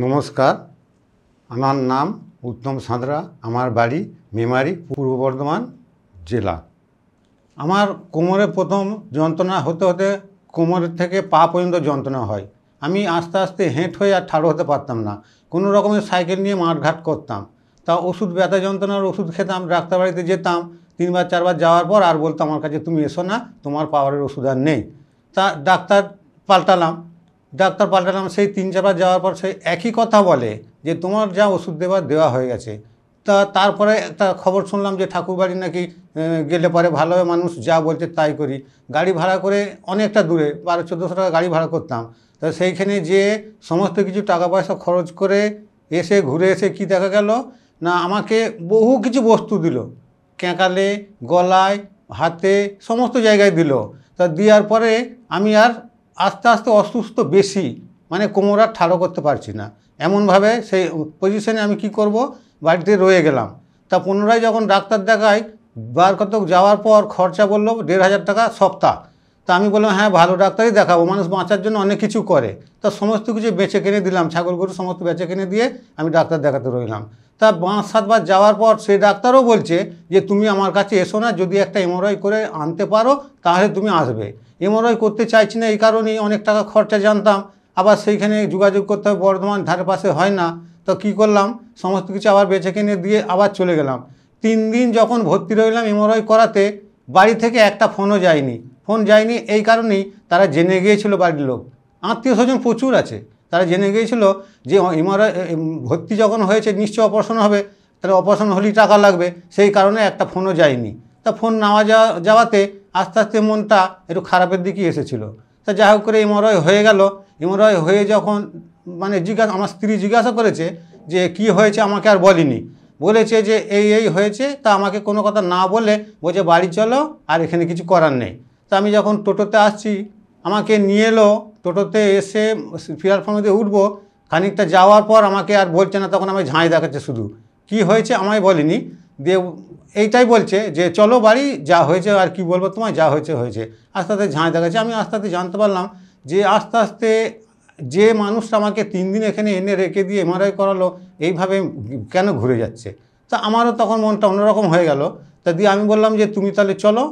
নমস্কার, আমার নাম উত্তম সাঁতরা। আমার বাড়ি মেমারি, পূর্ব বর্ধমান জেলা। আমার কোমরে প্রথম যন্ত্রণা হতে হতে কোমরের থেকে পা পর্যন্ত যন্ত্রণা হয়। আমি আস্তে আস্তে হেঁট হয়ে আর ঠাড়ো হতে পারতাম না। কোনো রকমের সাইকেল নিয়ে মাঠঘাট করতাম। তা ওষুধ, ব্যথা যন্ত্রণার ওষুধ খেতাম, ডাক্তার বাড়িতে যেতাম। 3বার 4বার যাওয়ার পর আর বলতো আমার কাছে, তুমি এসো না, তোমার পাওয়ারের ওষুধ আর নেই। তা ডাক্তার পাল্টালাম। সেই 3-4বার যাওয়ার পর সেই একই কথা বলে যে তোমার যা ওষুধ দেওয়া হয়ে গেছে। তা তারপরে একটা খবর শুনলাম যে ঠাকুরবাড়ি নাকি গেলে পরে ভালো হয়, মানুষ যা বলছে তাই করি। গাড়ি ভাড়া করে অনেকটা দূরে 1200-1400 টাকা গাড়ি ভাড়া করতাম। তা সেইখানে যেয়ে সমস্ত কিছু টাকা পয়সা খরচ করে ঘুরে এসে কি দেখা গেল না, আমাকে বহু কিছু বস্তু দিল, ক্যাঁকালে, গলায়, হাতে, সমস্ত জায়গায় দিল। তা দেওয়ার পরে আমি আর আস্তে আস্তে অসুস্থ বেশি, মানে কোমর আর ঠাড়ো করতে পারছি না। এমনভাবে সেই পজিশনে আমি কি করব, বাড়িতে রয়ে গেলাম। তা পুনরায় যখন ডাক্তার দেখাই, বার কত যাওয়ার পর খরচা বললো 1500 টাকা সপ্তাহ। তা আমি বললাম হ্যাঁ, ভালো ডাক্তারই দেখাবো, মানুষ বাঁচার জন্য অনেক কিছু করে। তা সমস্ত কিছু বেচে কিনে দিলাম, ছাগল গরু সমস্ত বেচে কিনে দিয়ে আমি ডাক্তার দেখাতে রইলাম। তা 5-7বার যাওয়ার পর সেই ডাক্তারও বলছে যে তুমি আমার কাছে এসো না, যদি একটা এমআরআই করে আনতে পারো তাহলে তুমি আসবে। এমআরআই করতে চাইছি না, এই কারণেই অনেক টাকা খরচা জানতাম। আবার সেইখানে যোগাযোগ করতে হবে, বর্ধমান ধারে পাশে হয় না। তো কী করলাম, সমস্ত কিছু আবার বেচে কিনে দিয়ে আবার চলে গেলাম। 3 দিন যখন ভর্তি রইলাম এমআরআই করাতে, বাড়ি থেকে একটা ফোন যায়নি। এই কারণেই তারা জেনে গিয়েছিল, বাড়ির লোক, আত্মীয় স্বজন প্রচুর আছে, তারা জেনে গিয়েছিল যে এমআরআই ভর্তি যখন হয়েছে নিশ্চয় অপারেশন হবে, তাহলে অপারেশন হলেই টাকা লাগবে। সেই কারণে একটা ফোনও যায়নি। তা ফোন নেওয়া যাওয়াতে আস্তে আস্তে মনটা একটু খারাপের দিকে এসেছিল। তা যা হোক করে এমআরআই হয়ে গেল। এমআরআই হয়ে যখন মানে আমার স্ত্রী জিজ্ঞাসা করেছে যে কি হয়েছে, আমাকে আর বলেনি, বলেছে যে এই হয়েছে। তা আমাকে কোনো কথা না বলে বলছে বাড়ি চলো, আর এখানে কিছু করার নেই। তা আমি যখন টোটোতে আসছি, আমাকে নিয়ে এলো। টোটোতে এসে প্ল্যাটফর্মে দিয়ে উঠবো, খানিকটা যাওয়ার পর আমাকে আর বলছে না, তখন আমি ঝাঁই দেখাচ্ছে, শুধু কি হয়েছে আমায় বলেনি। দিয়ে এইটাই বলছে যে চলো বাড়ি, যা হয়েছে আর কি বলবো তোমায়, যা হয়েছে। আস্তে আস্তে ঝাঁই দেখাচ্ছে। আমি আস্তে আস্তে জানতে পারলাম যে আস্তে আস্তে যে মানুষটা আমাকে 3 দিন এখানে এনে রেখে দিয়ে এমআরআই করালো, এইভাবে কেন ঘুরে যাচ্ছে। তা আমারও তখন মনটা অন্যরকম হয়ে গেল। তা দিয়ে আমি বললাম যে তুমি তাহলে চলো।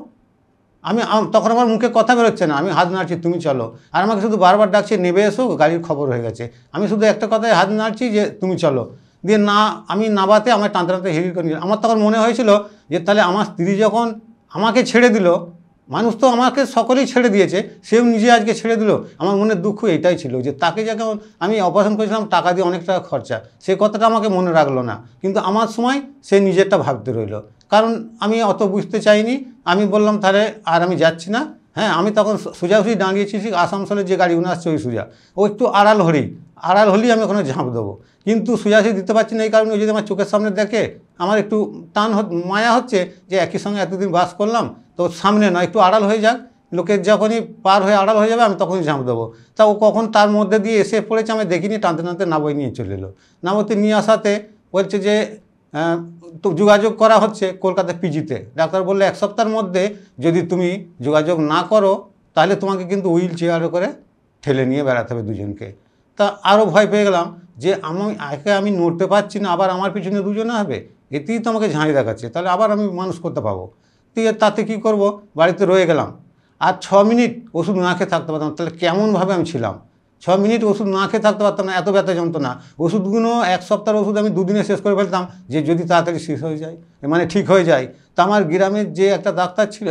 তখন আমার মুখে কথা বেরোচ্ছে না, আমি হাত নাড়ছি তুমি চলো, আর আমাকে শুধু বারবার ডাকছে নেবে এসো, গাড়ির খবর হয়ে গেছে। আমি শুধু একটা কথায় হাত নাড়ছি যে তুমি চলো। দিয়ে না, আমি নাবাতে আমার টানতে টানতে হিড় করে নিলাম। আমার তখন মনে হয়েছিল যে তাহলে আমার স্ত্রী যখন আমাকে ছেড়ে দিল, মানুষ তো আমাকে সকলেই ছেড়ে দিয়েছে, সেও নিজে আজকে ছেড়ে দিল। আমার মনের দুঃখ এটাই ছিল যে তাকে যখন আমি অপারেশন করেছিলাম, টাকা দিয়ে অনেক টাকা খরচা, সে কথাটা আমাকে মনে রাখলো না। কিন্তু আমার সময় সে নিজেরটা ভাবতে রইল, কারণ আমি অত বুঝতে চাইনি। আমি বললাম তাহলে আর আমি যাচ্ছি না। হ্যাঁ, আমি তখন সোজাসুজি দাঁড়িয়েছি আসানসোলের যে গাড়ি উনি আসছে ওই সোজা, ও একটু আড়াল হলেই আমি ওখানে ঝাঁপ দেবো। কিন্তু সোজাসুজি দিতে পারছি না, এই কারণে যদি আমার চোখের সামনে দেখে আমার একটু মায়া হচ্ছে যে একই সঙ্গে এতদিন বাস করলাম, তো সামনে নয়, একটু আড়াল হয়ে যাক, লোকের যখনই পার হয়ে আড়াল হয়ে যাবে আমি তখনই ঝাঁপ দেবো। তা ও কখন তার মধ্যে দিয়ে এসে পড়েছে আমি দেখিনি, টানতে টানতে নাবই নিয়ে চলে এলো। নাবতে নিয়ে আসাতে বলছে যে তো যোগাযোগ করা হচ্ছে কলকাতা পিজিতে। ডাক্তার বললে 1 সপ্তাহের মধ্যে যদি তুমি যোগাযোগ না করো তাহলে তোমাকে কিন্তু হুইল চেয়ারে করে ঠেলে নিয়ে বেড়াতে হবে দুজনকে। তা আরও ভয় পেয়ে গেলাম যে আমি নড়তে পারছি না, আবার আমার পিছনে দুজনে হবে, এতেই তো আমাকে ঝাঁই দেখাচ্ছে, তাহলে আবার আমি মানুষ করতে পাবো। তাতে কি করব, বাড়িতে রয়ে গেলাম। আর 6 মিনিট ওষুধ না খেয়ে থাকতে পারতাম, তাহলে কেমনভাবে আমি ছিলাম। 6 মিনিট ওষুধ না খেয়ে থাকতে পারতাম না, এত ব্যথা যন্ত্রণা। ওষুধগুলো 1 সপ্তাহের ওষুধ আমি 2 দিনে শেষ করে ফেলতাম, যে যদি তাড়াতাড়ি শেষ হয়ে যায়, মানে ঠিক হয়ে যায়। তা আমার গ্রামের যে একটা ডাক্তার ছিল,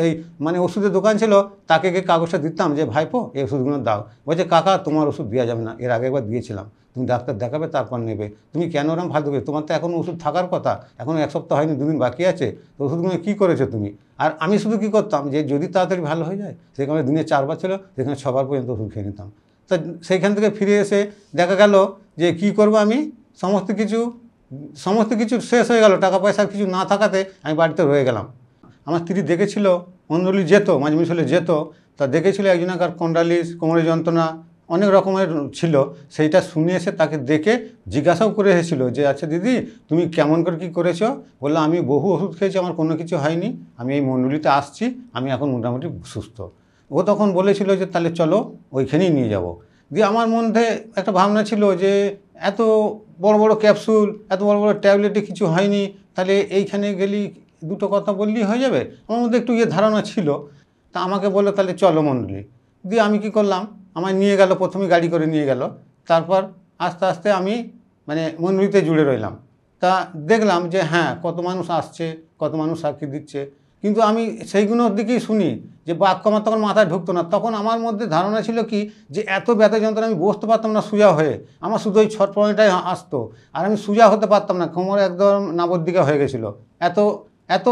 মানে ওষুধের দোকান ছিল, তাকে কাগজটা দিতাম যে ভাইপো এই ওষুধগুলো দাও। বলছে কাকা তোমার ওষুধ দেওয়া যাবে না, এর আগে একবার দিয়েছিলাম, তুমি ডাক্তার দেখাবে তারপর নেবে, তুমি কেন ওরকম ফালতু করে, তোমার তো এখনও ওষুধ থাকার কথা, এখনও 1 সপ্তাহ হয়নি, 2 দিন বাকি আছে, তো ওষুধগুলো কী করেছো তুমি। আর আমি শুধু কী করতাম যে যদি তাড়াতাড়ি ভালো হয়ে যায়, সেখানে দিনে 4বার ছিল, সেখানে 6বার পর্যন্ত ওষুধ খেয়ে নিতাম। তা সেইখান থেকে ফিরে এসে দেখা গেল যে কি করব, আমি সমস্ত কিছু শেষ হয়ে গেল, টাকা পয়সা কিছু না থাকাতে আমি বাড়িতে রয়ে গেলাম। আমার স্ত্রী দেখেছিল, অঞ্জলি যেত, মাঝে মাঝে যেত, তা দেখেছিল একজনকার কন্ডালিস, কোমরে যন্ত্রণা অনেক রকমের ছিল। সেইটা শুনে এসে তাকে দেখে জিজ্ঞাসাও করে এসেছিল যে আচ্ছা দিদি তুমি কেমন করে কী করেছো। বললো আমি বহু ওষুধ খেয়েছি, আমার কোনো কিছু হয়নি, আমি এই মণ্ডলীতে আসছি, আমি এখন মোটামুটি সুস্থ। ও তখন বলেছিল যে তাহলে চলো ওইখানেই নিয়ে যাব। দিয়ে আমার মধ্যে একটা ভাবনা ছিল যে এত বড় বড় ক্যাপসুল, এত বড় বড় ট্যাবলেটে কিছু হয়নি, তাহলে এইখানে গেলি দুটো কথা বললেই হয়ে যাবে। আমার মধ্যে একটু ধারণা ছিল। তা আমাকে বললো তাহলে চলো মণ্ডলী। দিয়ে আমি কি করলাম, আমায় নিয়ে গেল, প্রথমে গাড়ি করে নিয়ে গেল। তারপর আস্তে আস্তে আমি মণ্ডলীতে জুড়ে রইলাম। তা দেখলাম যে হ্যাঁ, কত মানুষ আসছে, কত মানুষ সাক্ষী দিচ্ছে। কিন্তু আমি সেইগুলোর দিকেই শুনি যে বাক্য আমার তখন মাথায় ঢুকতো না। তখন আমার মধ্যে ধারণা ছিল কি যে এত ব্যথা যন্ত্রণা, আমি বসতে পারতাম না সোজা হয়ে, আমার শুধু ওই ছটপটাই আসতো, আর আমি সোজা হতে পারতাম না, কোমরে একদম নাবর দিকে হয়ে গেছিলো। এত এত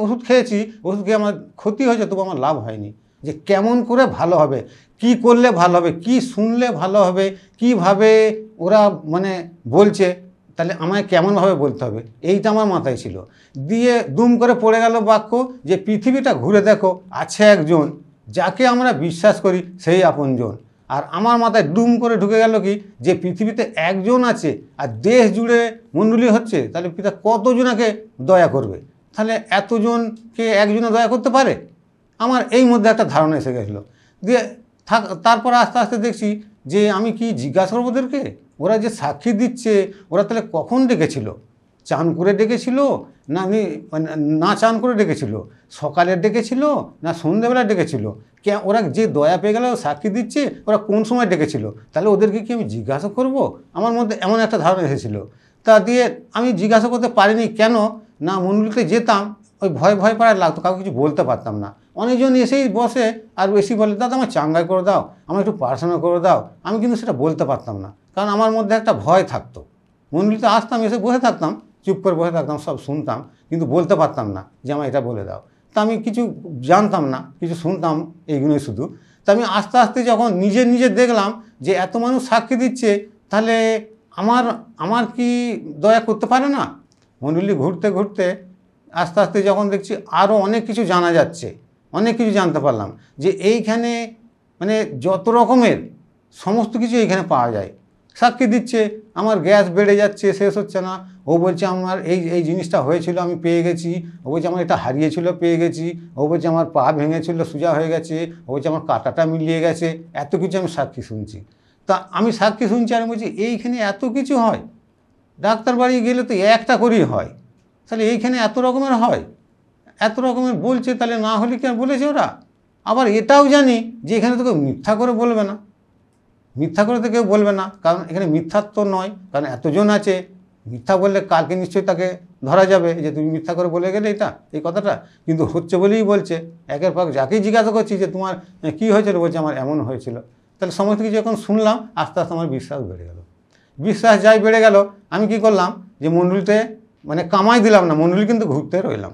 ওষুধ খেয়েছি, ওষুধ খেয়ে আমার ক্ষতি হয়েছে, তবু আমার লাভ হয়নি। যে কেমন করে ভালো হবে, কি করলে ভালো হবে, কি শুনলে ভালো হবে, কিভাবে ওরা বলছে, তাহলে আমায় কেমনভাবে বলতে হবে, এইটা আমার মাথায় ছিল। দিয়ে দুম করে পড়ে গেল বাক্য যে পৃথিবীটা ঘুরে দেখো, আছে একজন যাকে আমরা বিশ্বাস করি, সেই আপনজন। আর আমার মাথায় দুম করে ঢুকে গেল কি যে পৃথিবীতে একজন আছে, আর দেশ জুড়ে মণ্ডলী হচ্ছে, তাহলে পিতা কতজনাকে দয়া করবে, তাহলে এতজনকে একজনে দয়া করতে পারে। আমার এই মধ্যে একটা ধারণা এসে গেছিলো। দিয়ে তারপর আস্তে আস্তে দেখছি যে আমি কি জিজ্ঞাসা করবো ওদেরকে, ওরা যে সাক্ষী দিচ্ছে, ওরা তাহলে কখন ডেকেছিল, চান করে ডেকেছিল না না চান করে ডেকেছিল, সকালে ডেকেছিল না সন্ধ্যেবেলা ডেকেছিল, ওরা যে দয়া পেয়ে গেল সাক্ষী দিচ্ছে, ওরা কোন সময় ডেকেছিল, তাহলে ওদেরকে কি আমি জিজ্ঞাসা করব? আমার মধ্যে এমন একটা ধারণা এসেছিল। তা দিয়ে আমি জিজ্ঞাসা করতে পারিনি। কেন না, মণ্ডলীতে যেতাম, ওই ভয় ভয় পাড়ায় লাগতো, কাউকে কিছু বলতে পারতাম না। অনেকজন এসেই বসে আর বেশি বলে, দাদা আমার চাঙ্গাই করে দাও, আমার একটু প্রার্থনা করে দাও। আমি কিন্তু সেটা বলতে পারতাম না, কারণ আমার মধ্যে একটা ভয় থাকতো। মণ্ডলীতে আসতাম, এসে বসে থাকতাম, চুপ করে বসে থাকতাম, সব শুনতাম, কিন্তু বলতে পারতাম না যে আমার এটা বলে দাও। তা আমি কিছু জানতাম না, কিছু শুনতাম, এইগুলোই শুধু। তা আমি আস্তে আস্তে যখন নিজে নিজে দেখলাম যে এত মানুষ সাক্ষী দিচ্ছে, তাহলে আমার কি দয়া করতে পারে না? মণ্ডলী ঘুরতে ঘুরতে আস্তে আস্তে যখন দেখছি আরও অনেক কিছু জানা যাচ্ছে, অনেক কিছু জানতে পারলাম যে এইখানে যত রকমের সমস্ত কিছু এইখানে পাওয়া যায়। সাক্ষী দিচ্ছে, আমার গ্যাস বেড়ে যাচ্ছে, শেষ হচ্ছে না। ও বলছে আমার এই জিনিসটা হয়েছিল, আমি পেয়ে গেছি। ও বলছে আমার এটা হারিয়েছিল, পেয়ে গেছি। ও বলছে আমার পা ভেঙেছিল, সোজা হয়ে গেছে। ও বলছে আমার কাঁটাটা মিলিয়ে গেছে। এত কিছু আমি সাক্ষী শুনছি। তা আমি সাক্ষী শুনছি আর বলছি এইখানে এত কিছু হয়, ডাক্তার বাড়ি গেলে তো একটা করেই হয়, তাহলে এইখানে এত রকমের হয়, এত রকমের বলছে, তাহলে না হলে কি আর বলেছে ওরা? আবার এটাও জানি যে এখানে তো কেউ মিথ্যা করে বলবে না, মিথ্যা করে তো কেউ বলবে না, কারণ এখানে মিথ্যাত্ব নয়, কারণ এতজন আছে। মিথ্যা বললে কালকে নিশ্চয়ই তাকে ধরা যাবে যে তুমি মিথ্যা করে বলে গেলে এই কথাটা, কিন্তু হচ্ছে বলেই বলছে। একের পর যাকেই জিজ্ঞাসা করছি যে তোমার কী হয়েছিল, বলছে আমার এমন হয়েছিল। তাহলে সমস্ত কিছু যখন শুনলাম, আস্তে আস্তে আমার বিশ্বাস বেড়ে গেল। বিশ্বাস যাই বেড়ে গেল, আমি কি করলাম যে মণ্ডলীতে কামাই দিলাম না, মণ্ডলী কিন্তু ঘুরতে রইলাম,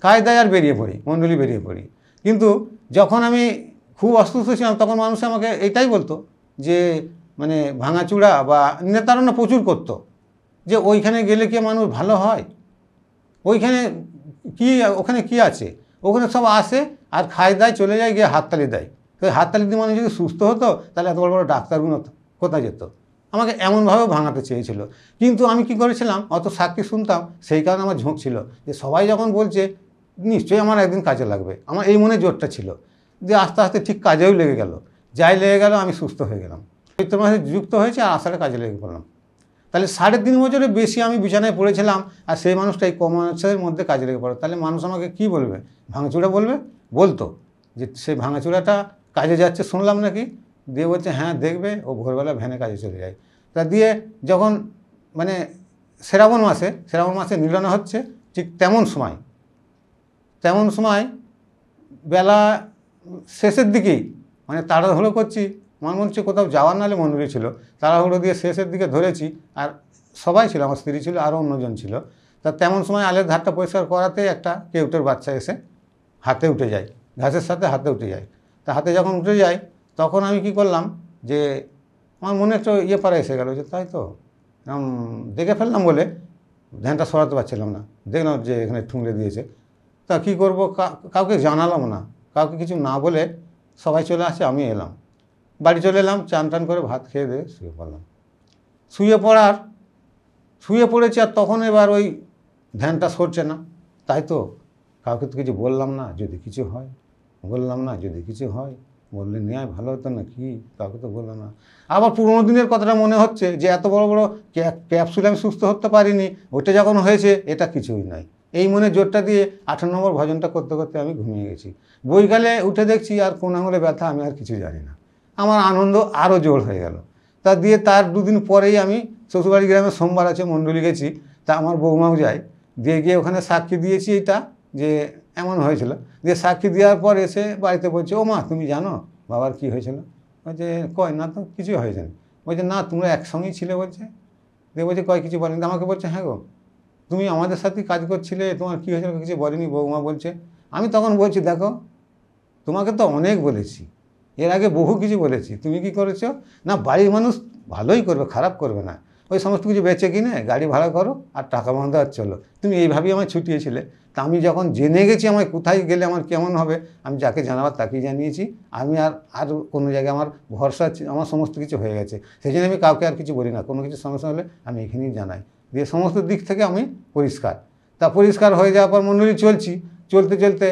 কায়দায় আর বেরিয়ে পড়ি, মণ্ডলী বেরিয়ে পড়ি। কিন্তু যখন আমি খুব অসুস্থ ছিলাম, তখন মানুষ আমাকে এইটাই বলতো যে ভাঙাচূড়া বা নেতারণা প্রচুর করতো যে ওইখানে গেলে কি মানুষ ভালো হয়, ওখানে কি আছে, ওখানে সব আসে আর খায় দায় চলে যায়, গিয়ে হাততালি দেয়। তো হাততালি দিয়ে মানুষ যদি সুস্থ হতো, তাহলে এত বড় বড় ডাক্তারগুলো কোথায় যেত? আমাকে এমনভাবে ভাঙাতে চেয়েছিল। কিন্তু আমি কি করেছিলাম, অত সাক্ষী শুনতাম, সেই কারণে আমার ঝোঁক ছিল যে সবাই যখন বলছে নিশ্চয়ই আমার একদিন কাজে লাগবে, আমার এই মনে জোরটা ছিল। যে আস্তে আস্তে ঠিক কাজেও লেগে গেল, যাই লেগে গেল, আমি সুস্থ হয়ে গেলাম, চৈত্র মাসে যুক্ত হয়েছে আর আষাঢ়ে কাজে লেগে পড়লাম। তাহলে 3.5 বছরের বেশি আমি বিছানায় পড়েছিলাম, আর সেই মানুষটা এই কম মাসের মধ্যে কাজে লেগে পড়ে। তাহলে মানুষ আমাকে কী বলবে? ভাঙাচুরা বলতো যে সেই ভাঙাচুরাটা কাজে যাচ্ছে শুনলাম নাকি। দিয়ে বলছে হ্যাঁ দেখবে, ও ভোরবেলা ভ্যানে কাজে চলে যায়। তা দিয়ে যখন শ্রাবণ মাসে মিলন হচ্ছে, ঠিক তেমন সময় বেলা শেষের দিকেই তাড়াহুড়ো করছি, আমার মনে হচ্ছে কোথাও যাওয়ার, নাহলে মণ্ডলী ছিল, তাড়াহুড়ো দিয়ে শেষের দিকে ধরেছি। আর সবাই ছিল, আমার স্ত্রী ছিল, আরও অন্যজন ছিল। তা তেমন সময় আলের ধারটা পরিষ্কার করাতে একটা কেউটের বাচ্চা এসে হাতে উঠে যায়, ঘাসের সাথে হাতে উঠে যায়। তা হাতে যখন উঠে যায়, তখন আমি কি করলাম যে আমার মনে একটা পারা এসে গেল যে তাই তো দেখে ফেললাম বলে ধ্যানটা সরাতে পারছিলাম না। দেখলাম যে এখানে ঠুংরে দিয়েছে। তা কী করবো, কাউকে জানালাম না, কাউকে কিছু না বলে সবাই চলে আসে, আমি এলাম, বাড়ি চলে এলাম, চান টান করে ভাত খেয়ে দিয়ে শুয়ে পড়লাম। শুয়ে পড়েছি, আর তখন এবার ওই ধ্যানটা সরছে না। তাই তো কাউকে তো কিছু বললাম না, যদি কিছু হয়, বললে নেয় ভালো হতো না, কি কাউকে তো বললো না। আবার পুরোনো দিনের কথাটা মনে হচ্ছে যে এত বড় বড় ক্যাপসুলে আমি সুস্থ হতে পারিনি, ওটা যখন হয়েছে এটা কিছুই নয়। এই মনে জোরটা দিয়ে 18 নম্বর ভজনটা করতে করতে আমি ঘুমিয়ে গেছি। বৈকালে উঠে দেখছি আর কোন আঙুলে ব্যথা, আমি আর কিছু জানি না। আমার আনন্দ আরও জোর হয়ে গেল। তা দিয়ে তার দুদিন পরেই আমি শ্বশুরবাড়ি গ্রামে সোমবার আছে মণ্ডলী গেছি, তা আমার বৌমাও যায়, দিয়ে গিয়ে ওখানে সাক্ষী দিয়েছি এটা যে এমন হয়েছিল। দিয়ে সাক্ষী দেওয়ার পর এসে বাড়িতে বলছে, ও মা তুমি জানো বাবার কি হয়েছিল? বলছে কয় না তো কিছুই হয়েছে না। বলছে না তোমরা একসঙ্গেই ছিলে বলছে। দিয়ে বলছে কয় কিছু বলেনি? আমাকে বলছে হ্যাঁ গো তুমি আমাদের সাথে কাজ করছিলে, তোমার কী হয়েছিল কিছু বলেনি? বৌমা বলছে। আমি তখন বলছি দেখো তোমাকে তো অনেক বলেছি, এর আগে বহু কিছু বলেছি, তুমি কি করেছো না বাড়ির মানুষ ভালোই করবে, খারাপ করবে না, ওই সমস্ত কিছু বেচে কিনে গাড়ি ভাড়া করো আর টাকা বন্ধ আর চলো, তুমি এইভাবেই আমায় ছুটিয়েছিলে। তা আমি যখন জেনে গেছি আমায় কোথায় গেলে আমার কেমন হবে, আমি যাকে জানাবার তাকেই জানিয়েছি। আমি আর কোনো জায়গায় আমার ভরসা, আমার সমস্ত কিছু হয়ে গেছে, সেই জন্য আমি কাউকে আর কিছু বলি না। কোনো কিছু সমস্যা হলে আমি এখানেই জানাই, দিয়ে সমস্ত দিক থেকে আমি পরিষ্কার। তা পরিষ্কার হয়ে যাওয়ার পর মণ্ডলী চলছি, চলতে চলতে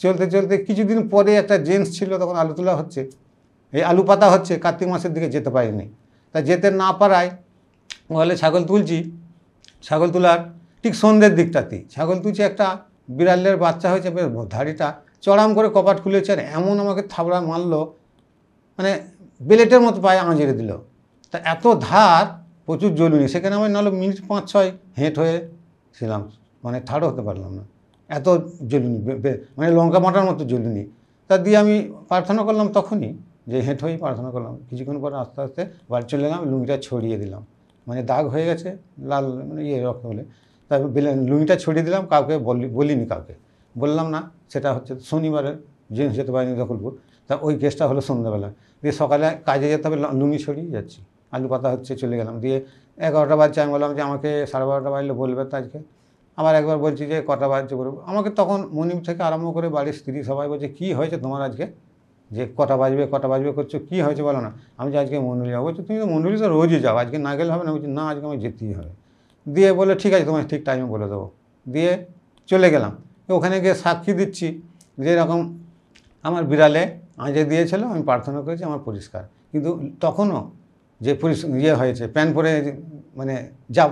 চলতে চলতে কিছুদিন পরে একটা জেন্টস ছিল, তখন আলু তোলা হচ্ছে, এই আলু পাতা হচ্ছে, কার্তিক মাসের দিকে যেতে পারিনি। তা যেতে না পারায় বলে ছাগল তুলছি, ছাগল তোলার ঠিক সন্ধ্যের দিকটাতেই ছাগল তুলছে, একটা বিড়ালের বাচ্চা হয়েছে, বেশ ধাড়িটা চড়াম করে কপাট খুলেছে, আর এমন আমাকে থাবড়া মারলো, মানে বেলেটের মতো পায়ে আঁচড়ে দিল। তা এত ধার, প্রচুর জ্বলুনি, সেখানে আমি নাহলে মিনিট 5-6 হেঁট হয়েছিলাম, মানে ঠাড়ো হতে পারলাম না, এত জ্বলুনি, মানে লঙ্কা মাটার মতো জ্বলুনি। তা দিয়ে আমি প্রার্থনা করলাম তখনই, যে হেঁট হয়েই প্রার্থনা করলাম। কিছুক্ষণ পরে আস্তে আস্তে বাড়ি চলে গেলাম, লুঙ্গিটা ছড়িয়ে দিলাম, মানে দাগ হয়ে গেছে লাল, মানে রক্ত হলে। তারপর লুঙ্গিটা ছড়িয়ে দিলাম, কাউকে বলিনি, কাউকে বললাম না। সেটা হচ্ছে শনিবারের জেন্টস যেতে পারিনি দখলপুর, তা ওই কেসটা হলো সন্ধ্যাবেলা। দিয়ে সকালে কাজে যেতে হবে, লুঙ্গি ছড়িয়ে যাচ্ছি, আলু পাতা হচ্ছে, চলে গেলাম। দিয়ে 11টা বাজছে, আমি বললাম যে আমাকে 12:30 বাজলে বলবে তো আজকে। আবার একবার বলছি যে কটা বাজছে বলবো। আমাকে তখন মনিম থেকে আরম্ভ করে বাড়ির স্ত্রী সবাই বলছে কী হয়েছে তোমার আজকে, যে কটা বাজবে করছো, কী হয়েছে বলো না। আমি যে আজকে মণ্ডলী যাবো। বলছি তুমি তো মণ্ডলী তো রোজই যাও, আজকে না গেলে হবে না? বলছি না আজকে আমি যেতেই হবে। দিয়ে বলে ঠিক আছে তোমায় ঠিক টাইমে বলে দেবো। দিয়ে চলে গেলাম, ওখানে গিয়ে সাক্ষী দিচ্ছি যে এরকম আমার বিড়ালে আঁচে দিয়েছিল, আমি প্রার্থনা করেছি, আমার পরিষ্কার। কিন্তু তখনও যে হয়েছে, প্যান পরে মানে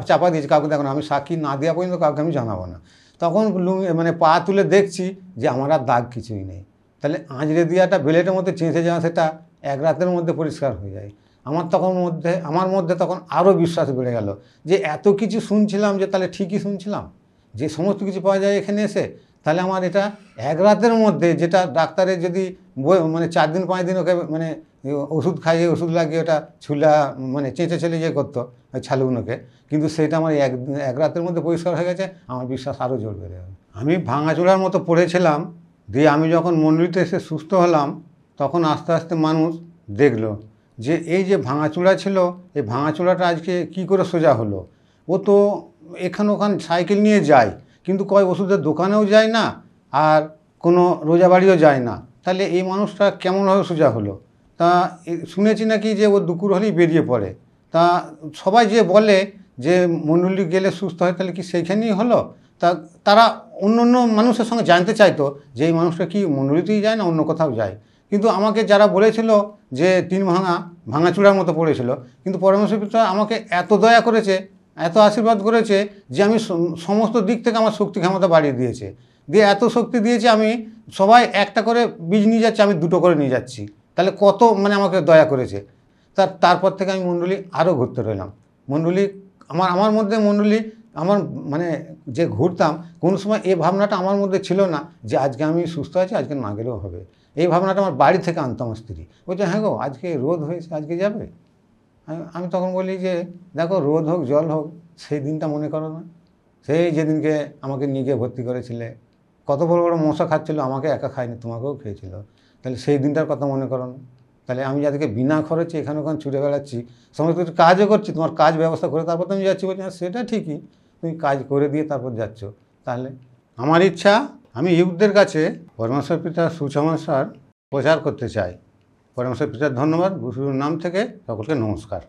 চাপা দিয়েছে, কাউকে দেখো না, আমি সাক্ষী না দেওয়া পর্যন্ত কাউকে আমি জানাবো না। তখন মানে পা তুলে দেখছি যে আমার আর দাগ কিছুই নেই। তাহলে আঁচড়ে দেওয়াটা বেলেটের মধ্যে চেঁচে যাওয়া, সেটা এক রাতের মধ্যে পরিষ্কার হয়ে যায়। আমার মধ্যে তখন আরও বিশ্বাস বেড়ে গেল যে এত কিছু শুনছিলাম, যে তাহলে ঠিকই শুনছিলাম, যে সমস্ত কিছু পাওয়া যায় এখানে এসে, তাহলে আমার এটা এক রাতের মধ্যে, যেটা ডাক্তারের যদি মানে 4 দিন 5 দিন ওকে মানে ওষুধ খাইয়ে ওষুধ লাগিয়ে ওটা ছুলা মানে চেঁচে ছেলে করতো ওই ছালুগুলোকে, কিন্তু সেটা আমার এক রাতের মধ্যে পরিষ্কার হয়ে গেছে। আমার বিশ্বাস আরও জোর বেড়ে গেল। আমি ভাঙাচোরার মতো পড়েছিলাম, দিয়ে আমি যখন মণ্ডলীতে এসে সুস্থ হলাম, তখন আস্তে আস্তে মানুষ দেখলো যে এই যে ভাঙাচোরা ছিল, এই ভাঙাচোরাটা আজকে কি করে সোজা হলো। ও তো এখান ওখান সাইকেল নিয়ে যায়, কিন্তু কয় ওষুধের দোকানেও যায় না, আর কোনো রোজাবাড়িও যায় না, তাহলে এই মানুষটা কেমনভাবে সোজা হলো। তা শুনেছি নাকি যে ও দুপুর হলেই বেরিয়ে পড়ে। তা সবাই যে বলে যে মণ্ডলী গেলে সুস্থ হয়, তাহলে কি সেইখানেই হলো? তা তারা অন্য অন্য মানুষের সঙ্গে জানতে চাইতো যে এই মানুষটা কি মণ্ডলীতেই যায় না অন্য কোথাও যায়। কিন্তু আমাকে যারা বলেছিল যে 3 ভাঙাচূড়ার মতো পড়েছিল, কিন্তু পরামর্শ আমাকে এত দয়া করেছে, এত আশীর্বাদ করেছে যে আমি সমস্ত দিক থেকে আমার শক্তি ক্ষমতা বাড়িয়ে দিয়েছে। দিয়ে এত শক্তি দিয়েছে, আমি সবাই একটা করে বীজ নিয়ে যাচ্ছে, আমি 2টো করে নিয়ে যাচ্ছি। তাহলে কত মানে আমাকে দয়া করেছে। তারপর থেকে আমি মণ্ডলী আরও ঘুরতে রইলাম। মণ্ডলী আমার মধ্যে মণ্ডলী আমার মানে যে ঘুরতাম, কোনো সময় এই ভাবনাটা আমার মধ্যে ছিল না যে আজকে আমি সুস্থ আছি, আজকে না গেলেও হবে। এই ভাবনাটা আমার বাড়ি থেকে আনতাম স্ত্রী। বলছে হ্যাঁ গো আজকে রোদ হয়েছে, আজকে যাবে। আমি তখন বলি যে দেখো রোদ হোক জল হোক, সেই দিনটা মনে করো না, সেই যেদিনকে আমাকে নিয়ে গিয়ে ভর্তি করেছিলে, কত বড় বড় মশা খাচ্ছিলো, আমাকে একা খায়নি, তোমাকেও খেয়েছিল, তাহলে সেই দিনটার কথা মনে করো না। তাহলে আমি যাদেরকে বিনা খরচে এখানে ওখানে ছুটে বেড়াচ্ছি, সমস্ত কিছু কাজও করছি, তোমার কাজ ব্যবস্থা করে তারপর তুমি যাচ্ছি। বলছি হ্যাঁ সেটা ঠিকই, তুমি কাজ করে দিয়ে তারপর যাচ্ছ। তাহলে আমার ইচ্ছা আমি ইউথদের কাছে পরমেশ্বর পিতার সুসমাচার প্রচার করতে চাই। পরমেশ্বর পিতার ধন্যবাদ, গুরুর নাম থেকে সকলকে নমস্কার।